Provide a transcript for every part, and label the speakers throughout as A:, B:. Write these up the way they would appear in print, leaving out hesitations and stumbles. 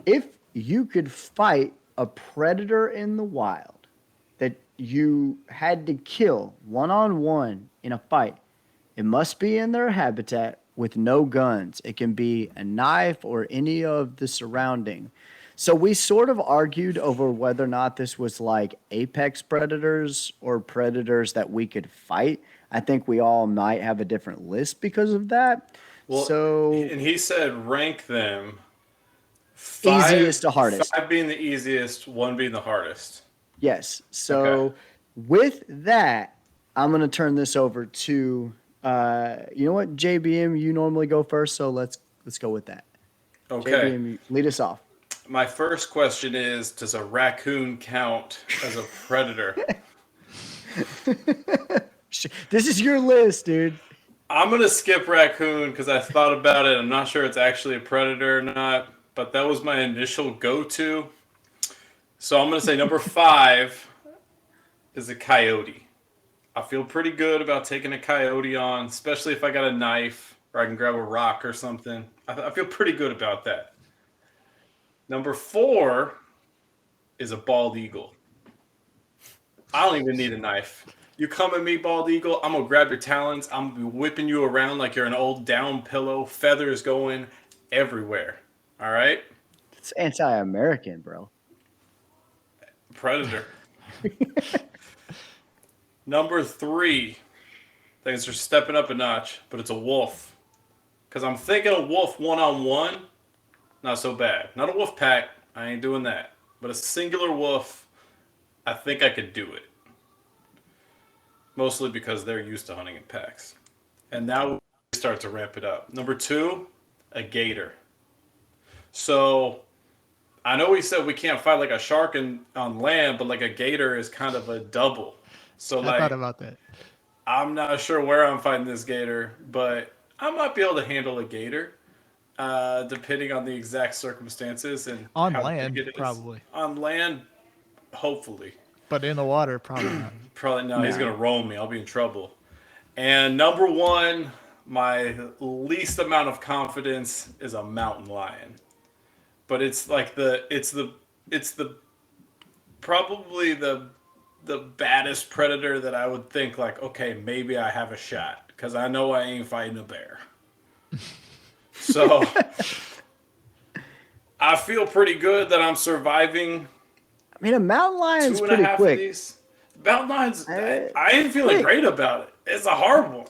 A: if you could fight a predator in the wild that you had to kill one on one in a fight, it must be in their habitat with no guns. It can be a knife or any of the surrounding. So we sort of argued over whether or not this was like apex predators or predators that we could fight. I think we all might have a different list because of that.
B: Well,
A: So
B: and he said rank them
A: easiest
B: five,
A: to hardest.
B: five being the easiest, one being the hardest.
A: Yes.
B: Okay.
A: So with that, I'm gonna turn this over to you know what, JBM, you normally go first, so let's go with that.
B: Okay.
A: JBM, lead us off.
B: My first question is: does a raccoon count as a predator?
A: This is your list, dude.
B: I'm gonna skip raccoon because I thought about it. I'm not sure it's actually a predator or not, but that was my initial go-to. So I'm gonna say number five is a coyote. I feel pretty good about taking a coyote on, especially if I got a knife or I can grab a rock or something. I feel pretty good about that. Number four is a bald eagle. I don't even need a knife. You come at me, bald eagle, I'm gonna grab your talons. I'm gonna be whipping you around like you're an old down pillow, feathers going everywhere. All right,
A: It's anti-American, bro.
B: predator. Number three, things are stepping up a notch, but it's a wolf. Because I'm thinking a wolf one on one, not so bad. Not a wolf pack, I ain't doing that. But a singular wolf, I think I could do it. Mostly because they're used to hunting in packs. And now we start to ramp it up. Number two, a gator. So I know we said we can't fight like a shark on land, but like a gator is kind of a double. So
C: I thought
B: like
C: about that.
B: I'm not sure where I'm fighting this gator, but I might be able to handle a gator, depending on the exact circumstances and
C: On
B: how big
C: land,
B: it is.
C: probably.
B: On land, hopefully.
C: But in the water, probably not.
B: Probably no, he's
A: No.
B: gonna roll me. I'll be in trouble. And number one, my least amount of confidence is a mountain lion. But it's the probably the baddest predator that I would think like, okay, maybe I have a shot because I know I ain't fighting a bear. So I feel pretty good that I'm surviving
A: I mean, a mountain lion's
B: two and a
A: pretty
B: half of
A: quick.
B: these. Mountain lions,
A: Uh,
B: I ain't feeling
A: quick.
B: great about it. It's a hard one.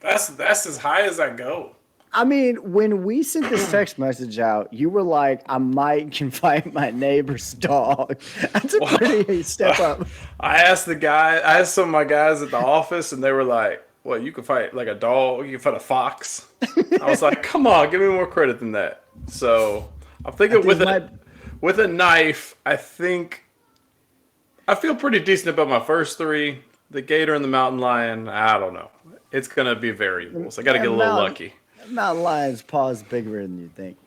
B: That's as high as I go.
A: I mean, when we sent this text message out, you were like, "I might can fight my neighbor's dog." That's a
B: Wow.
A: pretty step up.
B: I asked some of my guys at the office, and they were like, "What? You can fight like a dog? You can fight a fox?" I was like, "Come on, give me more credit than that." So I'm thinking
A: These might,
B: with a knife, I think I feel pretty decent about my first three. The gator and the mountain lion, I don't know. It's gonna be variables. I got to get a little lucky.
A: mountain lion's paw is bigger than you think.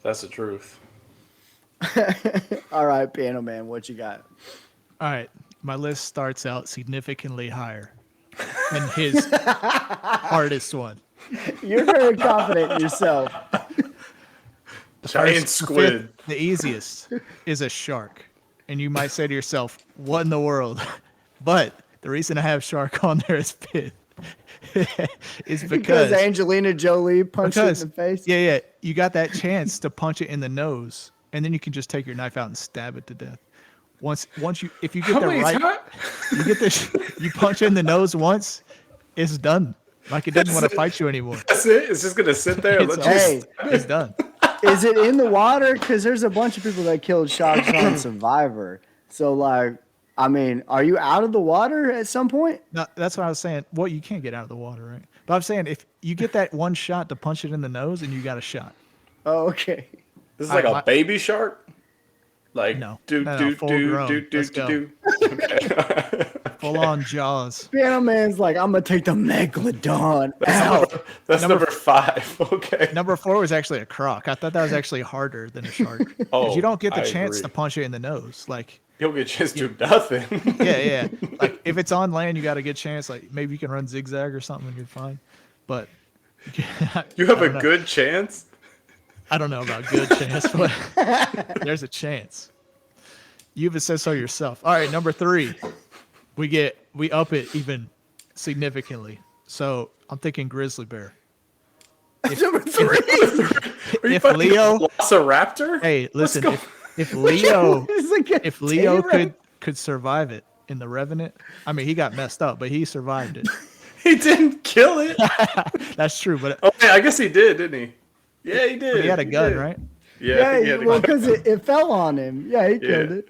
B: That's the truth.
A: All right, Piano Man, what you got?
C: All right. My list starts out significantly higher than his hardest one.
A: You're very confident in yourself.
B: Giant
C: First,
B: squid.
C: the easiest is a shark. And you might say to yourself, what in the world? But the reason I have shark on there is is
A: Because
C: because
A: Angelina Jolie punched it in the face.
C: yeah, you got that chance to punch it in the nose, and then you can just take your knife out and stab it to death. Once you if you get
B: How
C: the
B: many
C: right,
B: times?
C: you get this, you punch it in the nose once, it's done. Like it doesn't want to fight you anymore.
B: That's it. It's just gonna sit there and
C: It's
B: let
C: all-
B: you.
A: Hey,
C: it's done.
A: is it in the water? Because there's a bunch of people that killed sharks on Survivor. So, like, I mean, are you out of the water at some point?
C: No, that's what I was saying. Well, you can't get out of the water, right? But I'm saying if you get that one shot to punch it in the nose, and you got a shot.
A: Oh, okay.
B: This is like
C: I-
B: a baby shark. Like
C: No.
B: do
C: No,
B: do
C: full
B: do
C: grown.
B: do do
C: Let's
B: do
C: go.
B: do. Okay.
C: Full on jaws.
A: Piano Man's like, I'm going to take the megalodon out.
B: That's
C: Number-
B: number 5. Okay.
C: Number 4 was actually a croc. I thought that was actually harder than a shark. 'Cause
B: Oh,
C: you don't get the
B: I
C: chance
B: agree.
C: to punch it in the nose. Like,
B: You'll get a chance to do nothing.
C: yeah. Like, if it's on land, you got a good chance. Like, maybe you can run zigzag or something and you're fine. But
B: You have
C: I
B: a
C: don't know.
B: good chance.
C: I don't know about good chance, but there's a chance. You even said so yourself. All right, number 3. We up it even significantly. So I'm thinking grizzly bear.
A: Number 3.
B: Are you
C: If
B: fighting
C: Leo-
B: a Velociraptor?
C: Hey, listen,
B: going-
C: if Leo
A: It's like a
C: if Leo
A: T-Rex.
C: could survive it in the Revenant, I mean he got messed up, but he survived it.
B: He didn't kill it.
C: That's true, but
B: Oh, yeah, I guess he did, didn't he? Yeah, he did.
C: he had a gun,
B: did.
C: right?
B: Yeah, he
A: Yeah,
B: had a
A: well,
B: gun.
A: because it fell on him. Yeah, he killed
B: Yeah.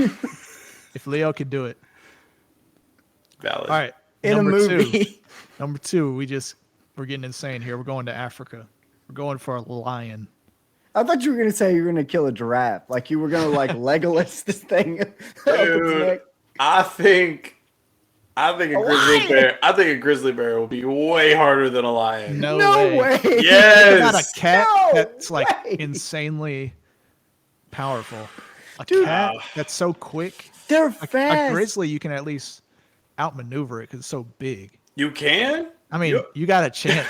A: it.
C: If Leo could do it.
B: Valid.
C: All right.
A: In
C: number
A: a movie.
C: 2. Number 2, we're getting insane here. We're going to Africa. We're going for a lion.
A: I thought you were gonna say you were gonna kill a giraffe, like you were gonna like Legolas this thing up its
B: Dude,
A: neck.
B: I think a grizzly
A: lion!
B: bear. I think a grizzly bear will be way harder than a lion.
C: No,
A: No way.
C: You
B: Yes.
C: got a cat
A: No
C: that's like
A: way.
C: insanely powerful. A
A: Dude.
C: cat that's so quick.
A: They're
C: A
A: fast.
C: grizzly, you can at least outmaneuver it because it's so big.
B: You can?
C: I mean,
B: Yep.
C: you got a chance.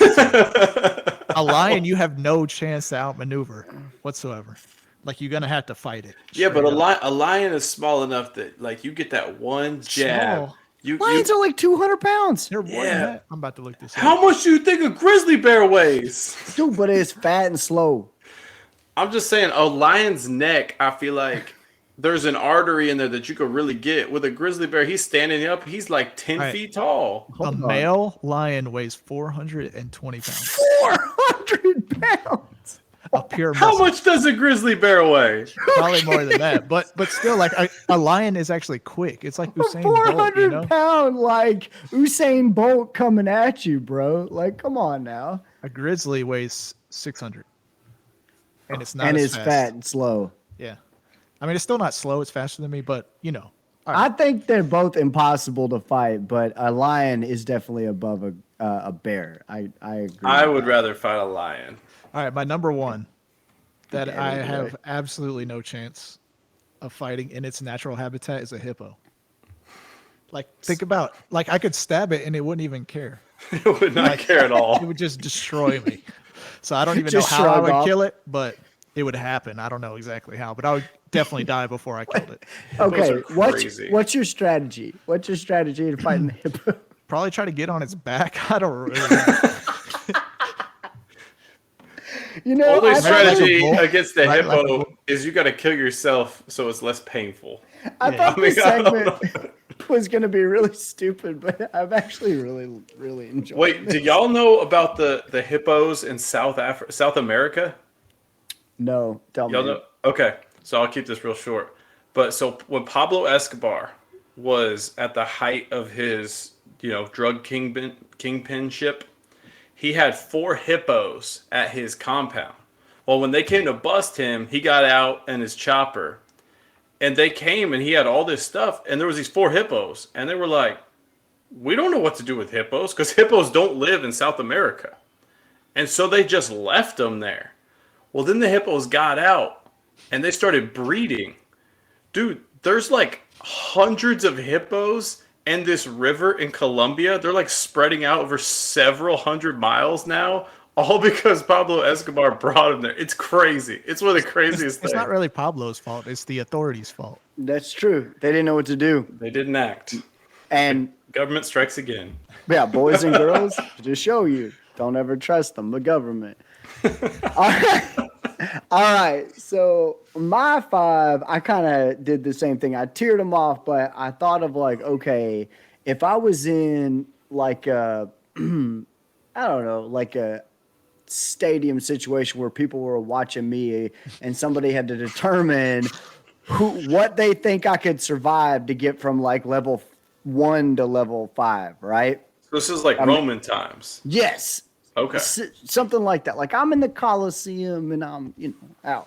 C: A lion, you have no chance to outmaneuver whatsoever. Like you're gonna have to fight it.
B: Yeah, but
C: straight up.
B: a lion is small enough that like you get that one jab.
C: Small.
A: Lions are like 200 pounds,
C: They're more than
B: Yeah.
C: that. I'm about to look this up.
B: How much do you think a grizzly bear weighs?
A: dude. But it's fat and slow.
B: I'm just saying, a lion's neck, I feel like there's an artery in there that you could really get. With a grizzly bear, he's standing up. He's like 10
C: All right.
B: feet tall.
C: A
A: Hold on.
C: male lion weighs 420 pounds.
A: 400 pounds.
C: A pure
B: How
C: muscle.
B: much does a grizzly bear weigh?
C: Probably more than that. But still, like a lion is actually quick. It's like
A: A
C: Usain Bolt,
A: 400
C: you know?
A: pound like Usain Bolt coming at you, bro. Like, come on now.
C: A grizzly weighs 600. And it's not
A: And
C: as
A: it's
C: fast.
A: fat and slow.
C: Yeah. I mean, it's still not slow. It's faster than me, but you know. All
A: I
C: right.
A: think they're both impossible to fight, but a lion is definitely above a bear. I agree.
B: I
A: with
B: would
A: that.
B: rather fight a lion.
C: All right, my number 1 that
A: Okay,
C: I
A: anyway.
C: have absolutely no chance of fighting in its natural habitat is a hippo. Like, think about, like, I could stab it and it wouldn't even care.
B: It would not care at
C: It
B: all.
C: would just destroy me. So I don't even know
A: Just
C: how I
A: shrug
C: would
A: off.
C: kill it, but it would happen. I don't know exactly how, but I would definitely die before I killed it.
A: Okay,
B: are
A: what's
B: crazy.
A: what's your strategy? What's your strategy in fighting the hippo?
C: Probably try to get on its back. I don't really know.
A: You know,
B: Only
A: I thought,
B: strategy
C: bull.
B: against the
C: Right, like a
B: hippo
C: bull.
B: is you got to kill yourself so it's less painful.
A: I
C: Yeah.
A: thought
B: I mean,
A: this
B: I don't
A: segment was going to be really stupid, but I've actually really enjoyed
B: Wait,
A: it.
B: do y'all know about the hippos in South America?
A: No, tell
B: Y'all
A: me.
B: know? Okay, so I'll keep this real short. But so when Pablo Escobar was at the height of his, drug kingpinship, he had 4 hippos at his compound. Well, when they came to bust him, he got out in his chopper, and they came and he had all this stuff, and there was these 4 hippos, and they were like, "We don't know what to do with hippos because hippos don't live in South America," and so they just left them there. Well, then the hippos got out and they started breeding. Dude, there's like hundreds of hippos in this river in Colombia. They're like spreading out over several hundred miles now, all because Pablo Escobar brought them there. It's crazy. It's one of the craziest
C: It's
B: things.
C: not really Pablo's fault. It's the authorities' fault.
A: That's true. They didn't know what to do.
B: They didn't act.
A: And
B: Government strikes again.
A: yeah, boys and girls, to show you, don't ever trust them, the government. All right. So my 5, I kind of did the same thing. I tiered them off, but I thought of like, okay, if I was in like a, I don't know, like a stadium situation where people were watching me and somebody had to determine what they think I could survive to get from like level 1 to level 5, right?
B: This is like Roman times.
A: Yes.
B: Okay.
A: Something like that. Like I'm in the Coliseum and I'm, out.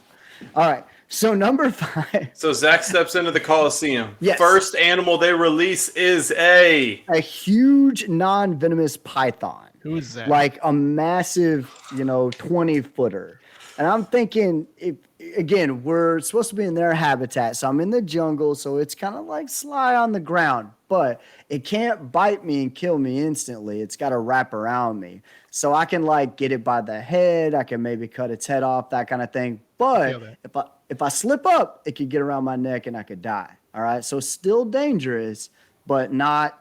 A: All right. So number 5,
B: So Zach steps into the Coliseum.
A: Yes.
B: First animal they release is a
A: huge non-venomous python,
C: Who is that?
A: like a massive, 20-footer. And I'm thinking, again, we're supposed to be in their habitat. So I'm in the jungle. So it's kind of like sly on the ground. but it can't bite me and kill me instantly. It's got to wrap around me. So I can like get it by the head. I can maybe cut its head off, that kind of thing.
C: feel
A: But
C: that.
A: if I slip up, it could get around my neck and I could die. All right. So still dangerous, but not,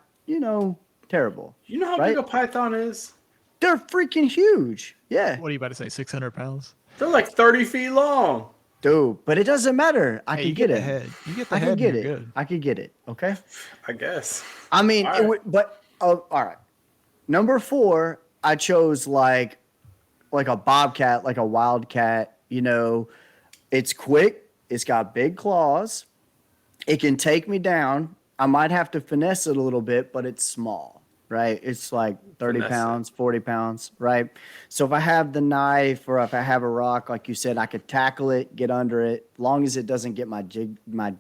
A: terrible.
B: You know how
A: Right?
B: big a python is?
A: They're freaking huge. Yeah.
C: What are you about to say? 600 pounds?
B: They're like 30 feet long.
A: Dude, but it doesn't matter. I
C: Hey,
A: can
C: you
A: get
C: the
A: it.
C: head. You get the
A: I
C: head
A: can
C: and
A: get
C: you're
A: it.
C: good.
A: I could get it. Okay.
B: I guess.
A: I mean,
B: All
A: it
B: right.
A: would, but all right. Number 4, I chose like a bobcat, like a wildcat. It's quick. It's got big claws. It can take me down. I might have to finesse it a little bit, but it's small, right? It's like 30
B: Finesse it.
A: pounds, 40 pounds, right? So if I have the knife or if I have a rock, like you said, I could tackle it, get under it. As long as it doesn't get my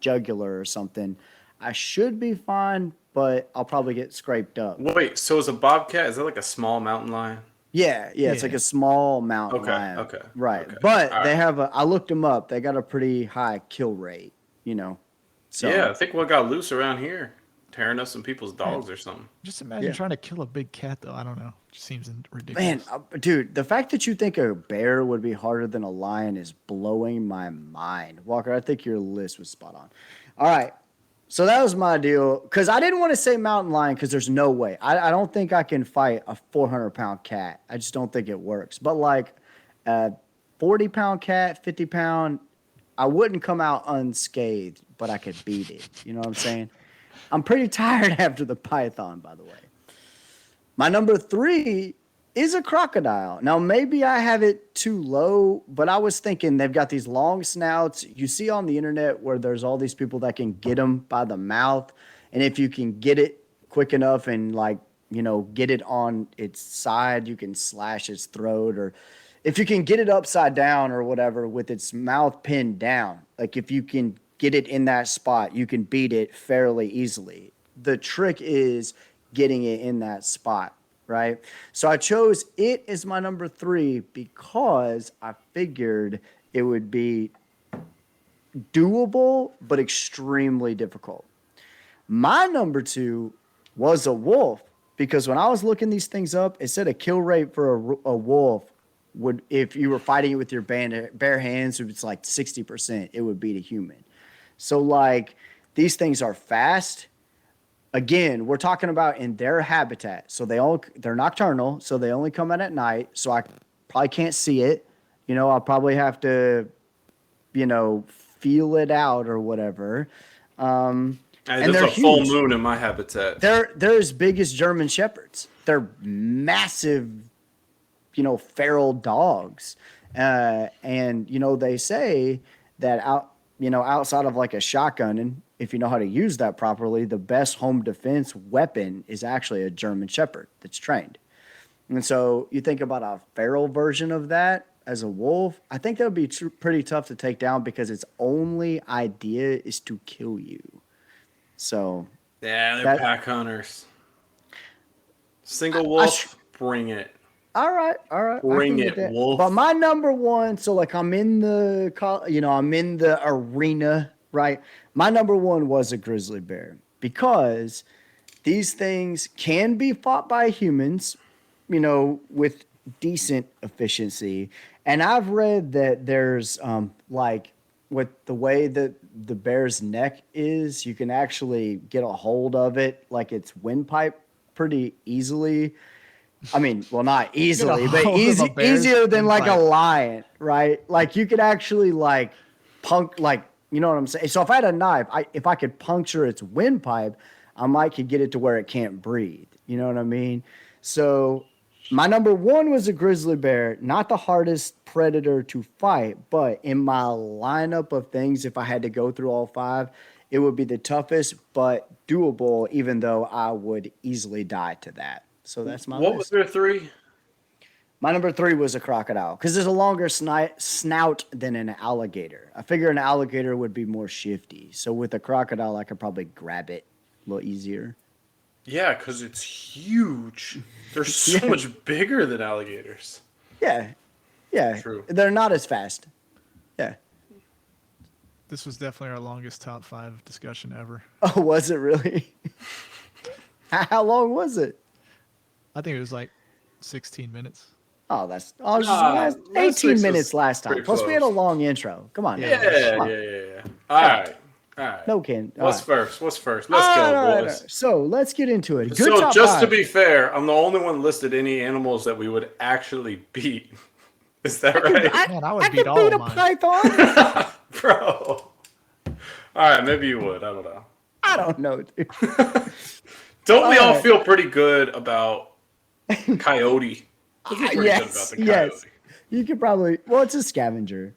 A: jugular or something, I should be fine, but I'll probably get scraped up.
B: Wait, so is a bobcat, is that like a small mountain lion?
A: Yeah, it's like
C: Yeah.
A: a small mountain
B: Okay,
A: lion.
B: okay,
A: Right.
B: okay.
A: But
B: All
A: they
B: right.
A: have I looked them up. They got a pretty high kill rate, So
B: Yeah, I think what got loose around here, tearing up some people's dogs or something.
C: Just imagine
A: Yeah.
C: trying to kill a big cat, though. I don't know. It just seems ridiculous.
A: Man, dude, the fact that you think a bear would be harder than a lion is blowing my mind. Walker, I think your list was spot on. All right. So that was my deal. Because I didn't want to say mountain lion because there's no way. I don't think I can fight a 400-pound cat. I just don't think it works. But like a 40-pound cat, 50-pound, I wouldn't come out unscathed, but I could beat it. You know what I'm saying? I'm pretty tired after the python, by the way. My number 3 is a crocodile. Now, maybe I have it too low, but I was thinking they've got these long snouts. You see on the internet where there's all these people that can get them by the mouth. And if you can get it quick enough and get it on its side, you can slash its throat. Or if you can get it upside down or whatever with its mouth pinned down, like if you can get it in that spot, you can beat it fairly easily. The trick is getting it in that spot, right? So I chose it as my number 3 because I figured it would be doable, but extremely difficult. My number 2 was a wolf because when I was looking these things up, it said a kill rate for a wolf would, if you were fighting it with your bare hands, it's like 60%, it would beat a human. So like these things are fast. Again, we're talking about in their habitat. So they're nocturnal, so they only come out at night. So I probably can't see it. I'll probably have to, feel it out or whatever. And
B: There's
A: they're
B: a full
A: huge.
B: moon in my habitat.
A: They're as big as German Shepherds. They're massive, feral dogs. And they say that outside of like a shotgun, and if you know how to use that properly, the best home defense weapon is actually a German Shepherd that's trained. And so you think about a feral version of that as a wolf, I think that would be pretty tough to take down because its only idea is to kill you. So
B: Yeah, they're
A: that-
B: pack hunters. Single wolf, bring it.
A: all right. I
B: Bring
A: can get
B: it,
A: that.
B: wolf.
A: But my number 1, so like I'm in the arena, right? My number 1 was a grizzly bear because these things can be fought by humans, with decent efficiency. And I've read that there's like with the way that the bear's neck is, you can actually get a hold of it like its windpipe pretty easily. I mean, well, not easily, but
C: hold of a bear's
A: easier than like a
C: windpipe.
A: lion, right? Like you could actually like you know what I'm saying? So if I had a knife, if I could puncture its windpipe, I might could get it to where it can't breathe. You know what I mean? So my number 1 was a grizzly bear, not the hardest predator to fight, but in my lineup of things, if I had to go through all 5, it would be the toughest, but doable, even though I would easily die to that. So that's my
B: What
A: list.
B: was their 3?
A: My number 3 was a crocodile because there's a longer snout than an alligator. I figure an alligator would be more shifty. So with a crocodile, I could probably grab it a little easier.
B: Yeah, because it's huge. They're so much bigger than alligators.
A: Yeah.
B: True.
A: They're not as fast. Yeah.
C: This was definitely our longest top 5 discussion ever.
A: Oh, was it really? How long was it?
C: I think it was like 16 minutes.
A: Oh, that's I was
B: That's
A: 18
B: six
A: minutes
B: was
A: last time.
B: pretty
A: Plus, we had a
B: close.
A: long intro. Come on, now.
B: Yeah.
A: Come on.
B: All right. All right.
A: No can.
B: What's
A: all right.
B: first? What's first? Let's
A: All
B: go,
A: right, all right, all
B: boys.
A: right. So let's get into it. Good
B: So
A: top
B: just to
A: five.
B: be fair, I'm the only one listed any animals that we would actually beat. Is that right?
C: Man, I would
A: I
C: beat
A: could
C: all
A: beat
C: of
A: a
C: mine.
A: python.
B: Bro. All right, maybe you would. I don't know.
A: I don't know, dude.
B: Don't we all
A: right.
B: feel pretty good about coyote? I feel pretty good about
A: Yes,
B: the coyote.
A: yes. You could probably. Well, it's a scavenger.